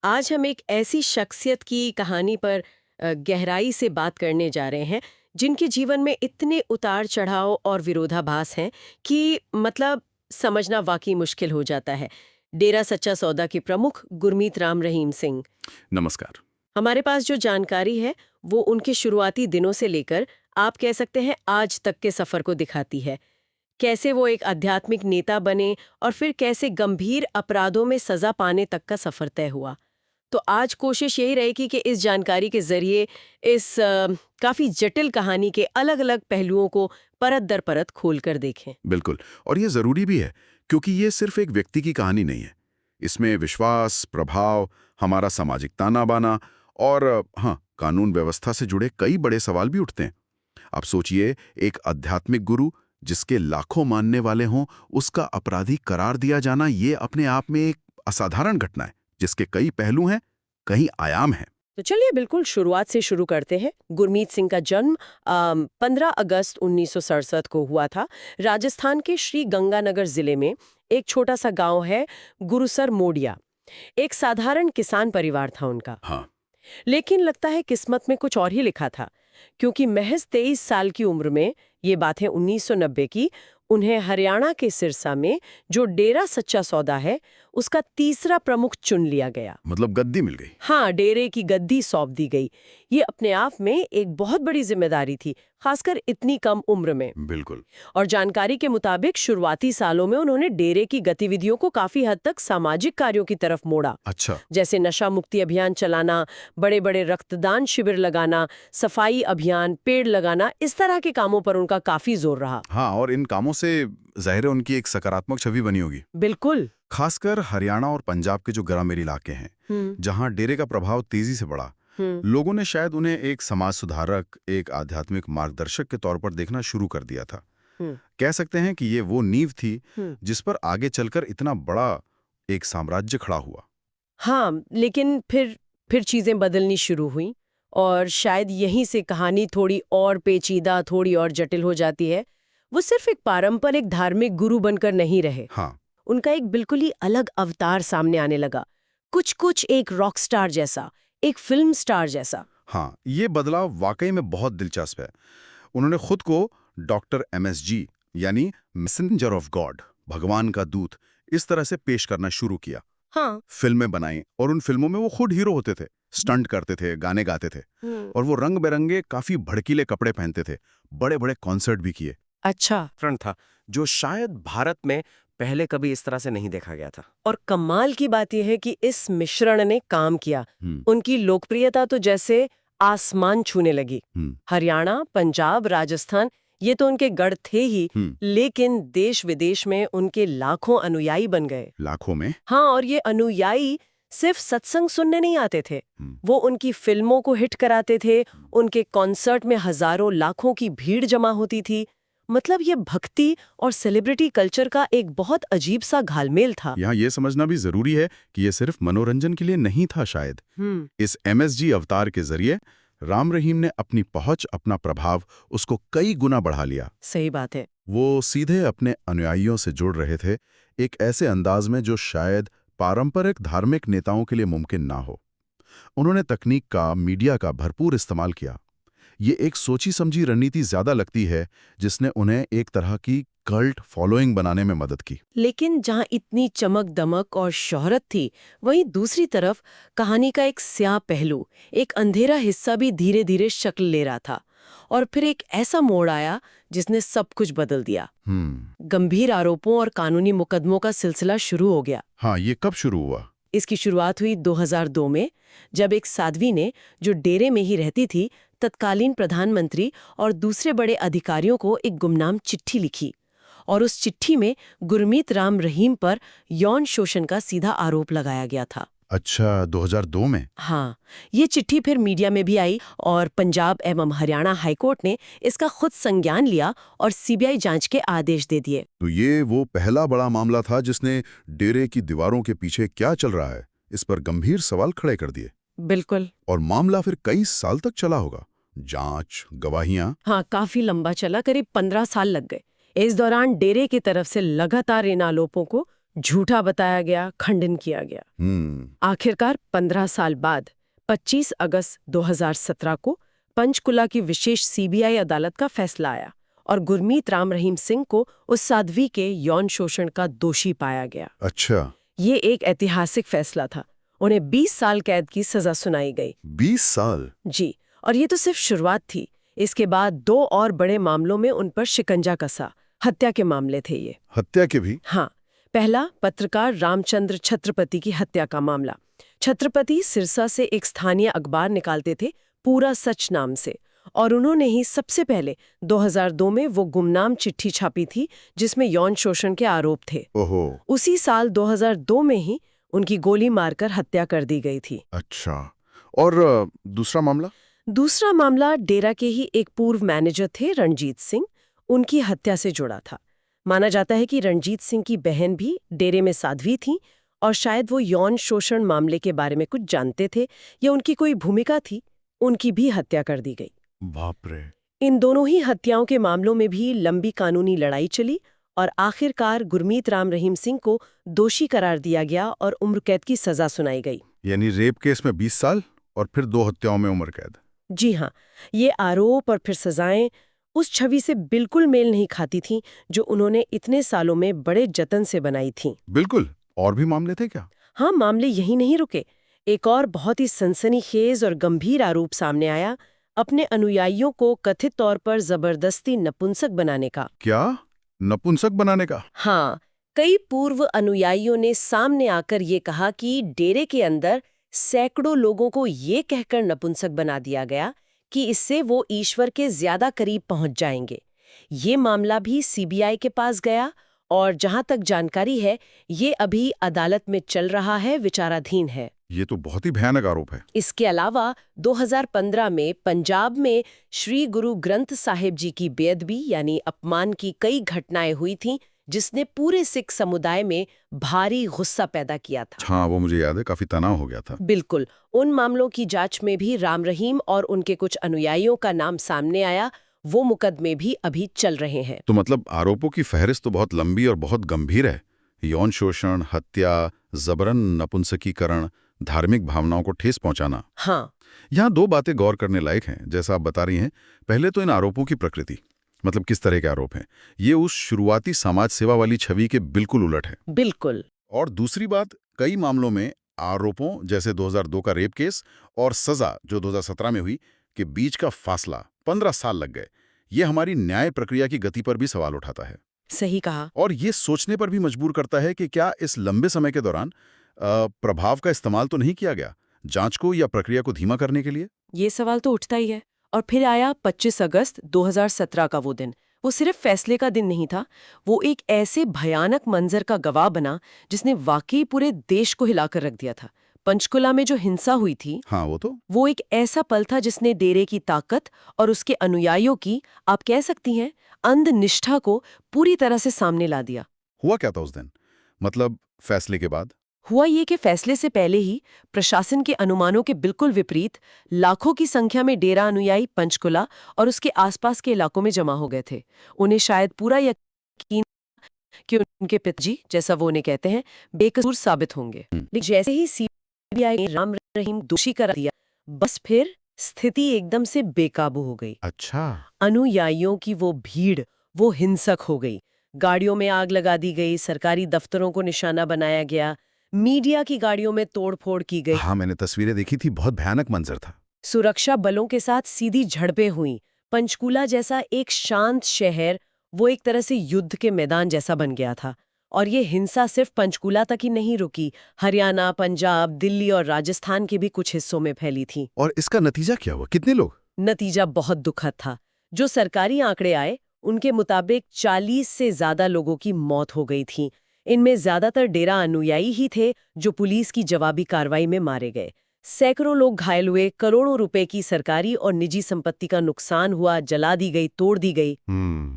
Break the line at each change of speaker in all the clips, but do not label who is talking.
आज हम एक ऐसी शख्सियत की कहानी पर गहराई से बात करने जा रहे हैं जिनके जीवन में इतने उतार चढ़ाव और विरोधाभास हैं कि मतलब समझना वाकई मुश्किल हो जाता है। डेरा सच्चा सौदा के प्रमुख गुरमीत राम रहीम सिंह।
नमस्कार।
हमारे पास जो जानकारी है वो उनके शुरुआती दिनों से लेकर आप कह सकते हैं आज तक के सफर को दिखाती है। कैसे वो एक आध्यात्मिक नेता बने और फिर कैसे गंभीर अपराधों में सजा पाने तक का सफर तय हुआ। तो आज कोशिश यही रहेगी कि इस जानकारी के जरिए इस काफी जटिल कहानी के अलग अलग पहलुओं को परत दर परत खोल कर देखें।
बिल्कुल। और ये ज़रूरी भी है, क्योंकि ये सिर्फ एक व्यक्ति की कहानी नहीं है। इसमें विश्वास, प्रभाव, हमारा सामाजिक ताना-बाना और हाँ, कानून व्यवस्था से जुड़े कई बड़े सवाल भी उठते हैं। आप सोचिए, एक आध्यात्मिक गुरु जिसके लाखों मानने वाले हों, उसका अपराधी करार दिया जाना, ये अपने आप में एक असाधारण घटना है, जिसके कई पहलू हैं, कई आयाम हैं।
तो चलिए बिल्कुल शुरुआत से शुरू करते हैं। गुरमीत सिंह का जन्म 15 अगस्त 1967 को हुआ था। राजस्थान के श्री गंगानगर जिले में एक छोटा सा गांव है गुरुसर मोडिया। एक साधारण किसान परिवार था उनका।
हाँ।
लेकिन लगता है किस्मत में कुछ और ही लिखा था, क्योंकि महज 23 साल की उम्र में, ये बात है 1990 की, उन्हें हरियाणा के सिरसा में जो डेरा सच्चा सौदा है उसका तीसरा प्रमुख चुन लिया गया।
मतलब गद्दी मिल गई।
हाँ, डेरे की गद्दी सौंप दी गई। ये अपने आप में एक बहुत बड़ी जिम्मेदारी थी, खासकर इतनी कम उम्र में।
बिल्कुल।
और जानकारी के मुताबिक शुरुआती सालों में उन्होंने डेरे की गतिविधियों को काफी हद तक सामाजिक कार्यों की तरफ मोड़ा।
अच्छा।
जैसे नशा मुक्ति अभियान चलाना, बड़े बड़े रक्तदान शिविर लगाना, सफाई अभियान, पेड़ लगाना, इस तरह के कामों पर उनका काफी जोर रहा।
हाँ, और इन कामों से ज़ाहिर है उनकी एक सकारात्मक छवि बनी होगी।
बिल्कुल।
खासकर हरियाणा और पंजाब के जो ग्रामीण इलाके हैं, जहां डेरे का प्रभाव तेजी से बढ़ा, लोगों ने शायद उन्हें एक समाज सुधारक, एक आध्यात्मिक मार्गदर्शक के तौर पर देखना शुरू कर दिया था। कह सकते हैं कि ये वो नींव थी जिस पर आगे चलकर इतना बड़ा एक साम्राज्य खड़ा हुआ।
हाँ, लेकिन फिर चीजें बदलनी शुरू हुई और शायद यहीं से कहानी थोड़ी और पेचीदा, थोड़ी और जटिल हो जाती है। वो सिर्फ एक पारंपरिक धार्मिक गुरु बनकर नहीं रहे।
हाँ।
उनका एक बिल्कुल ही अलग अवतार सामने आने लगा, कुछ एक रॉक स्टार जैसा, एक फिल्म स्टार जैसा।
हाँ, ये बदलाव वाकई में बहुत दिलचस्प है। उन्होंने खुद को डॉक्टर MSG यानी मैसेंजर ऑफ गॉड, भगवान का दूत, इस तरह से पेश करना शुरू किया।
हाँ।
फिल्में बनाई और उन फिल्मों में वो खुद हीरो होते थे, स्टंट करते थे, गाने गाते थे और वो रंग बिरंगे काफी भड़कीले कपड़े पहनते थे। बड़े बड़े कॉन्सर्ट भी किए।
अच्छा।
फ्रंट था जो शायद भारत में पहले कभी इस तरह से नहीं देखा गया था।
और कमाल की बात यह है कि इस मिश्रण ने काम किया।
हम्म।
उनकी लोकप्रियता तो जैसे आसमान छूने लगी। हरियाणा, पंजाब, राजस्थान, ये तो उनके गढ़ थे ही, लेकिन देश विदेश में उनके लाखों अनुयायी बन गए।
लाखों में?
हाँ, और ये अनुयायी सिर्फ सत्संग सुनने नहीं आते थे, वो उनकी फिल्मों को हिट कराते थे। उनके कॉन्सर्ट में हजारों लाखों की भीड़ जमा होती थी। मतलब ये भक्ति और सेलिब्रिटी कल्चर का एक बहुत अजीब सा घालमेल था।
यहाँ ये समझना भी जरूरी है कि ये सिर्फ मनोरंजन के लिए नहीं था। शायद इस MSG अवतार के जरिए राम रहीम ने अपनी पहुंच, अपना प्रभाव, उसको कई गुना बढ़ा लिया।
सही बात है।
वो सीधे अपने अनुयायियों से जुड़ रहे थे, एक ऐसे अंदाज में जो शायद पारंपरिक धार्मिक नेताओं के लिए मुमकिन ना हो। उन्होंने तकनीक का, मीडिया का भरपूर इस्तेमाल किया। ये एक सोची समझी रणनीति ज्यादा लगती है, जिसने उन्हें एक तरह की कल्ट फॉलोइंग बनाने में मदद की।
लेकिन जहाँ इतनी चमक दमक और शोहरत थी, वहीं दूसरी तरफ कहानी का एक स्याह पहलू, एक अंधेरा हिस्सा भी धीरे धीरे शक्ल ले रहा था। और फिर एक ऐसा मोड़ आया जिसने सब कुछ बदल दिया। गंभीर आरोपों और कानूनी मुकदमों का सिलसिला शुरू हो गया।
हाँ, ये कब शुरू हुआ?
इसकी शुरुआत हुई 2002 में, जब एक साध्वी ने, जो डेरे में ही रहती थी, तत्कालीन प्रधानमंत्री और दूसरे बड़े अधिकारियों को एक गुमनाम चिट्ठी लिखी। और उस चिट्ठी में गुरमीत राम रहीम पर यौन शोषण का सीधा आरोप लगाया गया था।
अच्छा, 2002 में?
हाँ, ये चिट्ठी फिर मीडिया में भी आई और पंजाब एवं हरियाणा हाईकोर्ट ने इसका खुद संज्ञान लिया और CBI जांच के आदेश दे दिए।
तो ये वो पहला बड़ा मामला था जिसने डेरे की दीवारों के पीछे क्या चल रहा है, इस पर गंभीर सवाल खड़े कर दिए।
बिल्कुल।
और मामला फिर कई साल तक चला होगा। जांच, गवाहियां।
हाँ, काफी लंबा चला, करीब 15 साल लग गए। इस दौरान डेरे की तरफ से लगातार इन आरोपों को झूठा बताया गया, खंडन किया गया। आखिरकार 15 साल बाद 25 अगस्त 2017 को पंचकुला की विशेष सीबीआई अदालत का फैसला आया और गुरमीत राम रहीम सिंह को उस साध्वी के यौन शोषण का दोषी पाया गया।
अच्छा,
ये एक ऐतिहासिक फैसला था। उन्हें 20 साल कैद की सजा सुनाई गई।
20 साल?
जी, और ये तो सिर्फ शुरुआत थी। इसके बाद 2 और बड़े मामलों में उन पर शिकंजा कसा। हत्या के मामले थे ये।
हत्या के भी?
हाँ, पहला पत्रकार रामचंद्र छत्रपति की हत्या का मामला। छत्रपति सिरसा से एक स्थानीय अखबार निकालते थे, पूरा सच नाम से, और उन्होंने ही सबसे पहले 2002 में वो गुमनाम चिट्ठी छापी थी जिसमें यौन शोषण के आरोप थे।
ओहो।
उसी साल 2002 में ही उनकी गोली मारकर हत्या कर दी गई थी।
अच्छा, और दूसरा मामला?
दूसरा मामला डेरा के ही एक पूर्व मैनेजर थे रणजीत सिंह, उनकी हत्या से जुड़ा था। माना जाता है कि रणजीत सिंह की बहन भी डेरे में साध्वी थी और शायद वो यौन शोषण मामले के बारे में कुछ जानते थे या उनकी कोई भूमिका थी, उनकी भी हत्या कर दी गई।
बाप रे।
इन दोनों ही हत्याओं के मामलों में भी लंबी कानूनी लड़ाई चली और आखिरकार गुरमीत राम रहीम सिंह को दोषी करार दिया गया और उम्र कैद की सजा सुनाई गई।
यानी रेप केस में 20 साल और फिर 2 हत्याओं में उम्र कैद।
जी हाँ, ये आरोप और फिर सजाएं उस छवि से बिल्कुल मेल नहीं खाती थीं जो उन्होंने इतने सालों में बड़े जतन से बनाई थीं।
बिल्कुल। और भी मामले थे क्या?
हाँ, मामले यही नहीं रुके। एक और बहुत ही सनसनीखेज और गंभीर आरोप सामने आया, अपने अनुयायियों को कथित तौर पर जबरदस्ती नपुंसक बनाने का।
क्या? नपुंसक बनाने का?
हाँ, कई पूर्व अनुयायियों ने सामने आकर ये कहा कि डेरे के अंदर सैकड़ों लोगों को ये कहकर नपुंसक बना दिया गया कि इससे वो ईश्वर के ज्यादा करीब पहुंच जाएंगे। ये मामला भी सीबीआई के पास गया और जहां तक जानकारी है ये अभी अदालत में चल रहा है, विचाराधीन है।
ये तो बहुत ही भयानक आरोप है।
इसके अलावा 2015 में पंजाब में श्री गुरु ग्रंथ साहिब जी की बेअदबी यानी अपमान की कई घटनाएं हुई थीं, जिसने पूरे सिख समुदाय में भारी गुस्सा पैदा किया था।
हाँ, वो मुझे याद है, काफी तनाव हो गया था।
बिल्कुल। उन मामलों की जांच में भी राम रहीम और उनके कुछ अनुयायियों का नाम सामने आया। वो मुकदमे भी अभी चल रहे हैं।
तो मतलब आरोपों की फहरिस्त तो बहुत लंबी और बहुत गंभीर है। यौन शोषण, हत्या, जबरन नपुंसकीकरण, धार्मिक भावनाओं को ठेस पहुंचाना।
हाँ,
यहाँ 2 बातें गौर करने लायक हैं, जैसा आप बता रही हैं। पहले तो इन आरोपों की प्रकृति, मतलब किस तरह के आरोप हैं। ये उस शुरुआती समाज सेवा वाली छवि के बिल्कुल उलट है।
बिल्कुल।
और दूसरी बात, कई मामलों में आरोपों जैसे 2002 का रेप केस और सजा जो 2017 में हुई के बीच का फासला 15 साल लग गए। ये हमारी न्याय प्रक्रिया की गति पर भी सवाल उठाता है।
सही कहा।
और ये सोचने पर भी मजबूर करता है कि क्या इस लंबे समय के दौरान प्रभाव का इस्तेमाल तो नहीं किया गया जांच को या प्रक्रिया को धीमा करने के लिए।
ये सवाल तो उठता ही है। और फिर आया 25 अगस्त 2017 का वो दिन। वो सिर्फ फैसले का दिन नहीं था, वो एक ऐसे भयानक मंजर का गवाह बना जिसने वाकई पूरे देश को हिलाकर रख दिया था। पंचकुला में जो हिंसा हुई थी,
हाँ,
वो एक ऐसा पल था जिसने डेरे की ताकत और उसके अनुयायियों की, आप कह सकती हैं, अंध निष्ठा को पूरी तरह से सामने ला दिया।
हुआ क्या था उस दिन? मतलब फैसले के बाद?
हुआ ये कि फैसले से पहले ही प्रशासन के अनुमानों के बिल्कुल विपरीत लाखों की संख्या में डेरा अनुयायी पंचकुला और उसके आसपास के इलाकों में जमा हो गए थे। उन्हें शायद पूरा यकीन कि उनके पिताजी, जैसा वो उन्हें कहते हैं, बेकसूर साबित होंगे। लेकिन जैसे ही सीबीआई ने राम रहीम दोषी करार दिया, बस फिर स्थिति एकदम से बेकाबू हो गई।
अच्छा।
अनुयायियों की वो भीड़, वो हिंसक हो गई। गाड़ियों में आग लगा दी गई, सरकारी दफ्तरों को निशाना बनाया गया, मीडिया की गाड़ियों में तोड़फोड़ की गई।
हाँ, मैंने तस्वीरें देखी थी, बहुत भयानक मंजर था।
सुरक्षा बलों के साथ सीधी झड़पें हुई। पंचकुला जैसा एक शांत शहर वो एक तरह से युद्ध के मैदान जैसा बन गया था। और ये हिंसा सिर्फ पंचकुला तक ही नहीं रुकी, हरियाणा, पंजाब, दिल्ली और राजस्थान के भी कुछ हिस्सों में फैली थी।
और इसका नतीजा क्या हुआ? कितने लोग?
नतीजा बहुत दुखद था। जो सरकारी आंकड़े आए उनके मुताबिक 40 से ज्यादा लोगों की मौत हो गई थी। इनमें ज्यादातर डेरा अनुयायी ही थे जो पुलिस की जवाबी कार्रवाई में मारे गए। सैकड़ों लोग घायल हुए, करोड़ों रुपए की सरकारी और निजी संपत्ति का नुकसान हुआ, जला दी गई, तोड़ दी गई।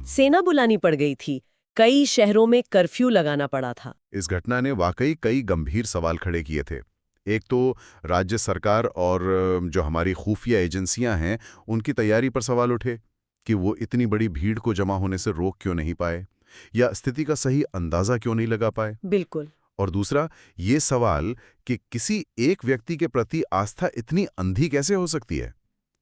सेना बुलानी पड़ गई थी, कई शहरों में कर्फ्यू लगाना पड़ा था।
इस घटना ने वाकई कई गंभीर सवाल खड़े किए थे। एक तो राज्य सरकार और जो हमारी खुफिया एजेंसियां हैं उनकी तैयारी पर सवाल उठे कि वो इतनी बड़ी भीड़ को जमा होने से रोक क्यों नहीं पाए। या स्थिति का सही अंदाजा क्यों नहीं लगा पाए?
बिल्कुल।
और दूसरा, ये सवाल कि किसी एक व्यक्ति के प्रति आस्था इतनी अंधी कैसे हो सकती है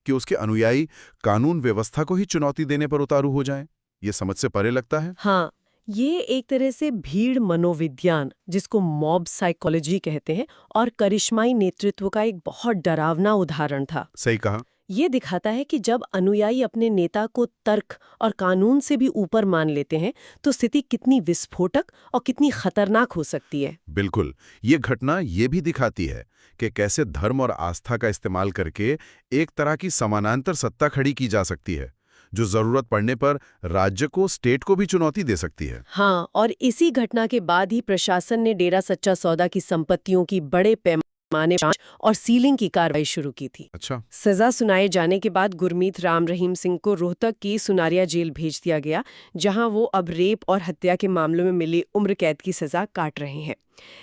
कि उसके अनुयायी कानून व्यवस्था को ही चुनौती देने पर उतारू हो जाएं? ये समझ से परे लगता है।
हाँ, ये एक तरह से भीड़ मनोविज्ञान, जिसको मॉब साइकोलॉजी कहते हैं, और करिश्माई नेतृत्व का एक बहुत डरावना उदाहरण था।
सही कहा।
ये दिखाता है कि जब अनुयायी अपने नेता को तर्क और कानून से भी ऊपर मान लेते हैं, तो स्थिति कितनी विस्फोटक और कितनी खतरनाक हो सकती है।
बिल्कुल। ये घटना ये भी दिखाती है कि कैसे धर्म और आस्था का इस्तेमाल करके एक तरह की समानांतर सत्ता खड़ी की जा सकती है, जो जरूरत पड़ने पर राज्य को, स्टेट को भी चुनौती दे सकती है।
हाँ, और इसी घटना के बाद ही प्रशासन ने डेरा सच्चा सौदा की संपत्तियों की बड़े पैमाने जांच और सीलिंग की कार्रवाई शुरू की थी।
अच्छा।
सजा सुनाए जाने के बाद गुरमीत राम रहीम सिंह को रोहतक की सुनारिया जेल भेज दिया गया, जहां वो अब रेप और हत्या के मामलों में मिली उम्र कैद की सजा काट रहे हैं।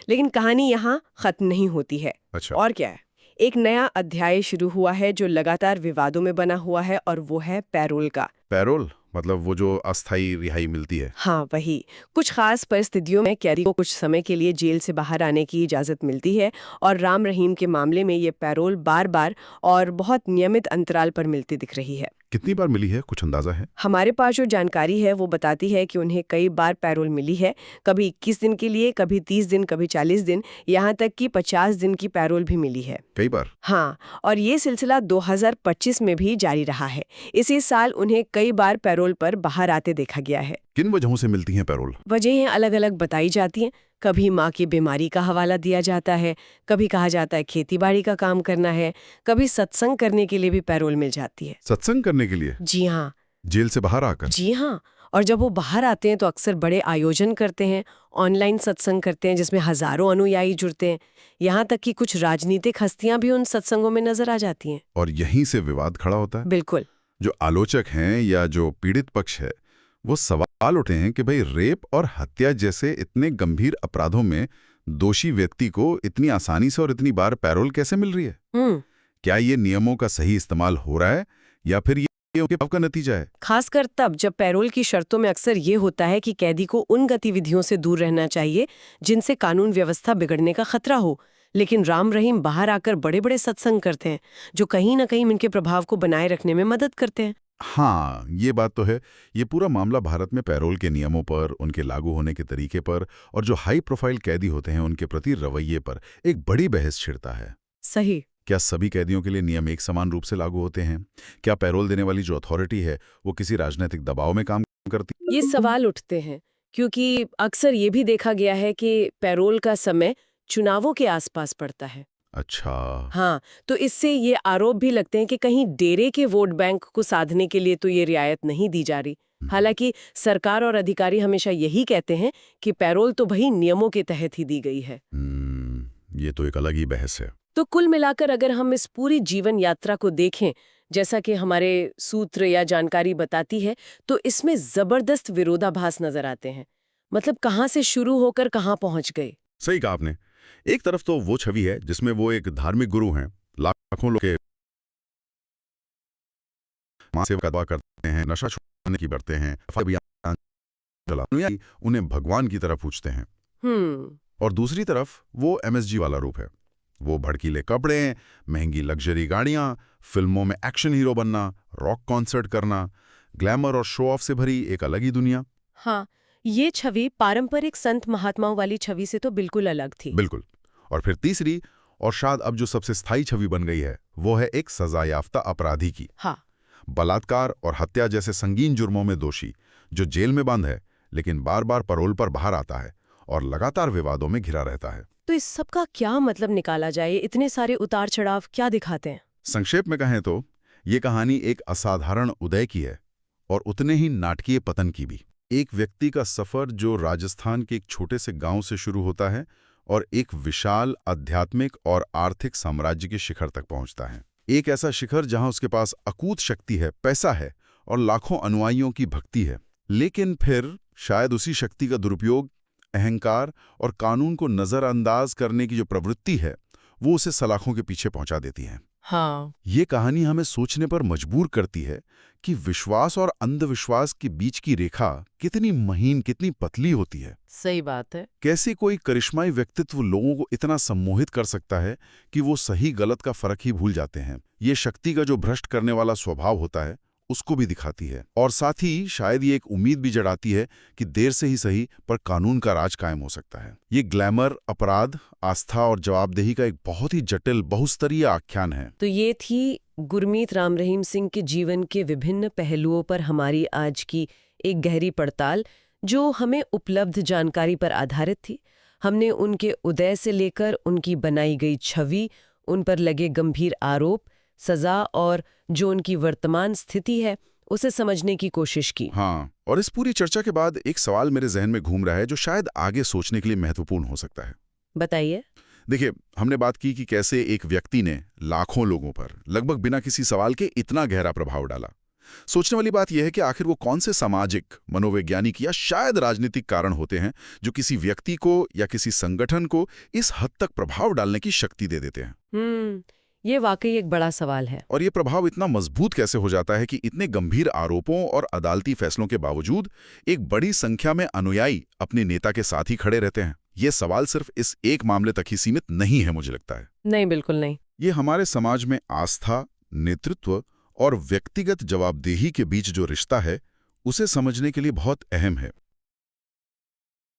लेकिन कहानी यहाँ खत्म नहीं होती है।
अच्छा।
और क्या है, एक नया अध्याय शुरू हुआ है जो लगातार विवादों में बना हुआ है, और वो है पैरोल का।
पैरोल मतलब वो जो अस्थायी रिहाई मिलती है?
हाँ, वही। कुछ खास परिस्थितियों में कैदी को कुछ समय के लिए जेल से बाहर आने की इजाजत मिलती है, और राम रहीम के मामले में ये पैरोल बार बार और बहुत नियमित अंतराल पर मिलती दिख रही है।
कितनी बार मिली है, कुछ अंदाजा है?
हमारे पास जो जानकारी है वो बताती है कि उन्हें कई बार पैरोल मिली है, कभी 21 दिन के लिए, कभी 30 दिन, कभी 40 दिन, यहाँ तक कि 50 दिन की पैरोल भी मिली है।
कई बार?
हाँ, और ये सिलसिला 2025 में भी जारी रहा है। इसी साल उन्हें कई बार पैरोल पर बाहर आते देखा गया है।
किन वजहों से मिलती हैं पैरोल?
वजहें अलग अलग बताई जाती हैं। कभी माँ की बीमारी का हवाला दिया जाता है, कभी कहा जाता है खेतीबाड़ी का काम करना है, कभी सत्संग करने के लिए भी पैरोल मिल जाती है।
सत्संग करने के लिए?
जी हाँ।
जेल से बाहर आकर?
जी हाँ, और जब वो बाहर आते हैं तो अक्सर बड़े आयोजन करते हैं, ऑनलाइन सत्संग करते हैं जिसमें हजारों अनुयायी जुड़ते हैं। यहाँ तक कि कुछ राजनीतिक हस्तियां भी उन सत्संगों में नजर आ जाती हैं।
और यहीं से विवाद खड़ा होता है।
बिल्कुल।
जो आलोचक हैं या जो पीड़ित पक्ष है, वो सवाल उठे हैं कि भाई रेप और हत्या जैसे इतने गंभीर अपराधों में दोषी व्यक्ति को इतनी आसानी से और इतनी बार पैरोल कैसे मिल रही है? क्या ये नियमों का सही इस्तेमाल हो रहा है या फिर ये उनके भाव का नतीजा है?
खासकर तब जब पैरोल की शर्तों में अक्सर ये होता है कि कैदी को उन गतिविधियों से दूर रहना चाहिए जिनसे कानून व्यवस्था बिगड़ने का खतरा हो। लेकिन राम रहीम बाहर आकर बड़े बड़े सत्संग करते हैं जो कहीं ना कहीं उनके प्रभाव को बनाए रखने में मदद करते हैं।
हाँ, ये बात तो है। ये पूरा मामला भारत में पैरोल के नियमों पर, उनके लागू होने के तरीके पर और जो हाई प्रोफाइल कैदी होते हैं उनके प्रति रवैये पर एक बड़ी बहस छिड़ता है।
सही।
क्या सभी कैदियों के लिए नियम एक समान रूप से लागू होते हैं? क्या पैरोल देने वाली जो अथॉरिटी है वो किसी राजनीतिक दबाव में काम करती है?
ये सवाल उठते हैं क्योंकि अक्सर ये भी देखा गया है कि पैरोल का समय चुनावों के आसपास पड़ता है।
अच्छा।
हाँ, तो इससे ये आरोप भी लगते हैं कि कहीं डेरे के वोट बैंक को साधने के लिए तो ये रियायत नहीं दी जा रही। हालांकि सरकार और अधिकारी हमेशा यही कहते हैं कि पैरोल तो वही नियमों के तहत ही दी गई है।
ये तो एक अलग ही बहस है।
तो कुल मिलाकर अगर हम इस पूरी जीवन यात्रा को देखें, जैसा कि हमारे सूत्र या जानकारी बताती है, तो इसमें जबरदस्त विरोधाभास नजर आते हैं। मतलब कहाँ से शुरू होकर कहाँ पहुंच गए।
सही कहा आपने। एक तरफ तो वो छवि है जिसमें वो एक धार्मिक गुरु हैं, लाखों लोग के मां से कदवा करते हैं, नशा छुड़ाने की बढ़ते हैं, अभियान चलाते, उन्हें भगवान की तरह पूछते हैं। और दूसरी तरफ वो एमएसजी वाला रूप है। वो भड़कीले कपड़े, महंगी लग्जरी गाड़ियां, फिल्मों में एक्शन हीरो बनना, रॉक कॉन्सर्ट करना, ग्लैमर और शो ऑफ से भरी एक अलग ही दुनिया।
हाँ, ये छवि पारंपरिक संत महात्माओं वाली छवि से तो बिल्कुल अलग थी।
बिल्कुल। और फिर तीसरी और शायद अब जो सबसे स्थायी छवि बन गई है वो है एक सजायाफ्ता अपराधी की।
हाँ।
बलात्कार और हत्या जैसे संगीन जुर्मों में दोषी जो जेल में बंद है लेकिन बार बार पैरोल पर बाहर आता है और लगातार विवादों में घिरा रहता है।
तो इस सब का क्या मतलब निकाला जाए? इतने सारे उतार चढ़ाव क्या दिखाते हैं?
संक्षेप में कहें तो ये कहानी एक असाधारण उदय की है और उतने ही नाटकीय पतन की भी। एक व्यक्ति का सफर जो राजस्थान के एक छोटे से गांव से शुरू होता है और एक विशाल आध्यात्मिक और आर्थिक साम्राज्य के शिखर तक पहुंचता है। एक ऐसा शिखर जहां उसके पास अकूत शक्ति है, पैसा है और लाखों अनुयायियों की भक्ति है। लेकिन फिर शायद उसी शक्ति का दुरुपयोग, अहंकार और कानून को नजरअंदाज करने की जो प्रवृत्ति है वो उसे सलाखों के पीछे पहुंचा देती है।
हाँ,
ये कहानी हमें सोचने पर मजबूर करती है कि विश्वास और अंधविश्वास के बीच की रेखा कितनी महीन, कितनी पतली होती है।
सही बात है।
कैसे कोई करिश्माई व्यक्तित्व लोगों को इतना सम्मोहित कर सकता है कि वो सही गलत का फर्क ही भूल जाते हैं। ये शक्ति का जो भ्रष्ट करने वाला स्वभाव होता है उसको भी दिखाती है, और साथ ही शायद ये एक उम्मीद भी जगाती है कि देर से ही सही पर कानून का राज कायम हो सकता है। ये ग्लैमर, अपराध, आस्था और जवाबदेही का एक बहुत ही जटिल, बहुस्तरीय आख्यान है।
तो ये थी गुरमीत राम रहीम सिंह के जीवन के विभिन्न पहलुओं पर हमारी आज की एक गहरी पड़ताल, जो हमें उपलब्ध जानकारी पर आधारित थी। हमने उनके उदय से लेकर उनकी बनाई गई छवि, उन पर लगे गंभीर आरोप, सजा और जो उनकी वर्तमान स्थिति है उसे समझने की कोशिश की।
हाँ, और इस पूरी चर्चा के बाद एक सवाल मेरे जहन में घूम रहा है जो शायद आगे सोचने के लिए महत्वपूर्ण हो सकता है।
बताइए।
देखिए, हमने बात की कि कैसे एक व्यक्ति ने लाखों लोगों पर लगभग बिना किसी सवाल के इतना गहरा प्रभाव डाला। सोचने वाली बात यह है कि आखिर वो कौन से सामाजिक, मनोवैज्ञानिक या शायद राजनीतिक कारण होते हैं जो किसी व्यक्ति को या किसी संगठन को इस हद तक प्रभाव डालने की शक्ति दे देते हैं।
ये वाकई एक बड़ा सवाल है।
और ये प्रभाव इतना मजबूत कैसे हो जाता है कि इतने गंभीर आरोपों और अदालती फैसलों के बावजूद एक बड़ी संख्या में अनुयायी अपने नेता के साथ ही खड़े रहते हैं। ये सवाल सिर्फ इस एक मामले तक ही सीमित नहीं है, मुझे लगता है।
नहीं, बिल्कुल नहीं।
ये हमारे समाज में आस्था, नेतृत्व और व्यक्तिगत जवाबदेही के बीच जो रिश्ता है उसे समझने के लिए बहुत अहम है।